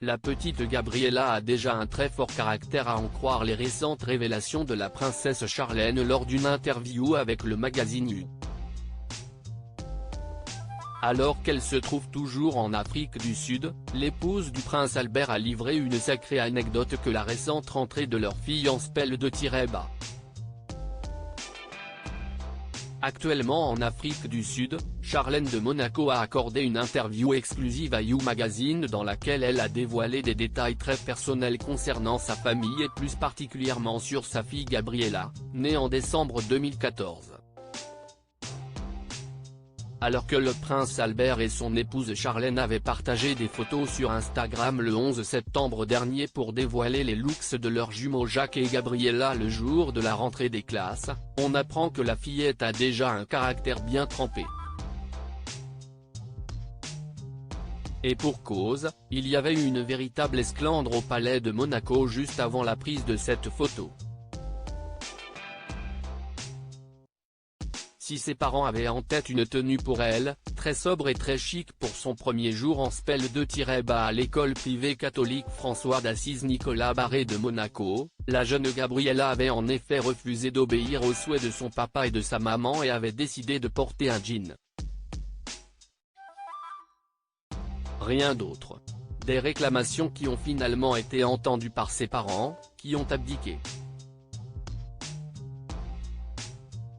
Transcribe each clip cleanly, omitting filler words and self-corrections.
la petite Gabriella a déjà un très fort caractère à en croire les récentes révélations de la princesse Charlène lors d'une interview avec le magazine U. Alors qu'elle se trouve toujours en Afrique du Sud, l'épouse du prince Albert a livré une sacrée anecdote que la récente rentrée de leur fille en spell de tirer bas. Actuellement en Afrique du Sud, Charlène de Monaco a accordé une interview exclusive à You Magazine dans laquelle elle a dévoilé des détails très personnels concernant sa famille et plus particulièrement sur sa fille Gabriella, née en décembre 2014. Alors que le prince Albert et son épouse Charlène avaient partagé des photos sur Instagram le 11 septembre dernier pour dévoiler les looks de leurs jumeaux Jacques et Gabriella le jour de la rentrée des classes, on apprend que la fillette a déjà un caractère bien trempé. Et pour cause, il y avait eu une véritable esclandre au palais de Monaco juste avant la prise de cette photo. Si ses parents avaient en tête une tenue pour elle, très sobre et très chic pour son premier jour en spell de-bas à l'école privée catholique François d'Assise Nicolas Barré de Monaco, la jeune Gabriella avait en effet refusé d'obéir aux souhaits de son papa et de sa maman et avait décidé de porter un jean. Rien d'autre. Des réclamations qui ont finalement été entendues par ses parents, qui ont abdiqué.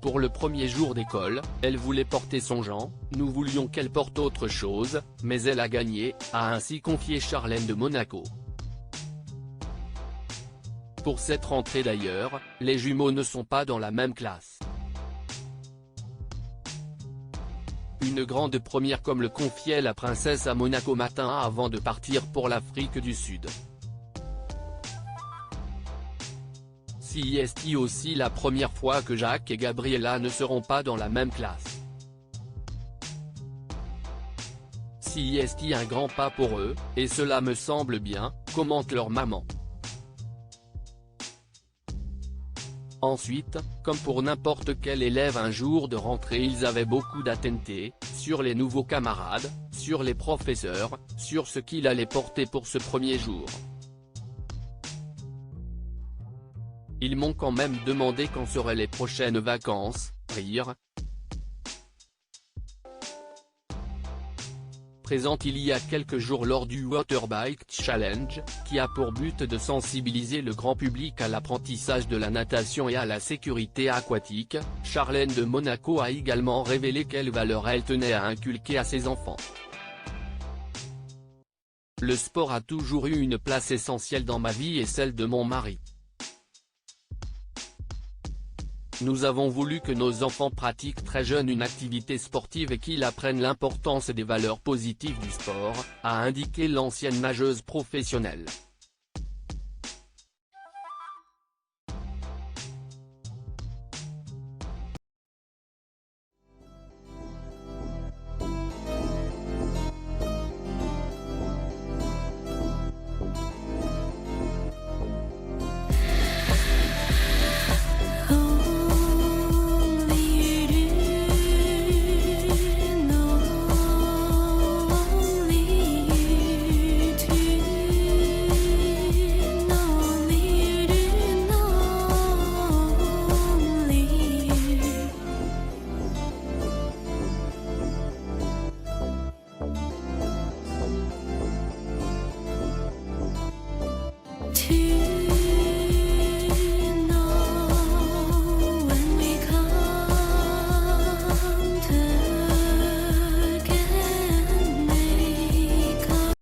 Pour le premier jour d'école, elle voulait porter son Jean, nous voulions qu'elle porte autre chose, mais elle a gagné, a ainsi confié Charlène de Monaco. Pour cette rentrée d'ailleurs, les jumeaux ne sont pas dans la même classe. Une grande première comme le confiait la princesse à Monaco matin avant de partir pour l'Afrique du Sud. C'est aussi la première fois que Jacques et Gabriella ne seront pas dans la même classe. C'est un grand pas pour eux, et cela me semble bien, commente leur maman. Ensuite, comme pour n'importe quel élève un jour de rentrée ils avaient beaucoup d'attentes, sur les nouveaux camarades, sur les professeurs, sur ce qu'il allait porter pour ce premier jour. Ils m'ont quand même demandé quand seraient les prochaines vacances, rire. Présente il y a quelques jours lors du Waterbike Challenge, qui a pour but de sensibiliser le grand public à l'apprentissage de la natation et à la sécurité aquatique, Charlène de Monaco a également révélé quelles valeurs elle tenait à inculquer à ses enfants. Le sport a toujours eu une place essentielle dans ma vie et celle de mon mari. Nous avons voulu que nos enfants pratiquent très jeunes une activité sportive et qu'ils apprennent l'importance des valeurs positives du sport, a indiqué l'ancienne nageuse professionnelle.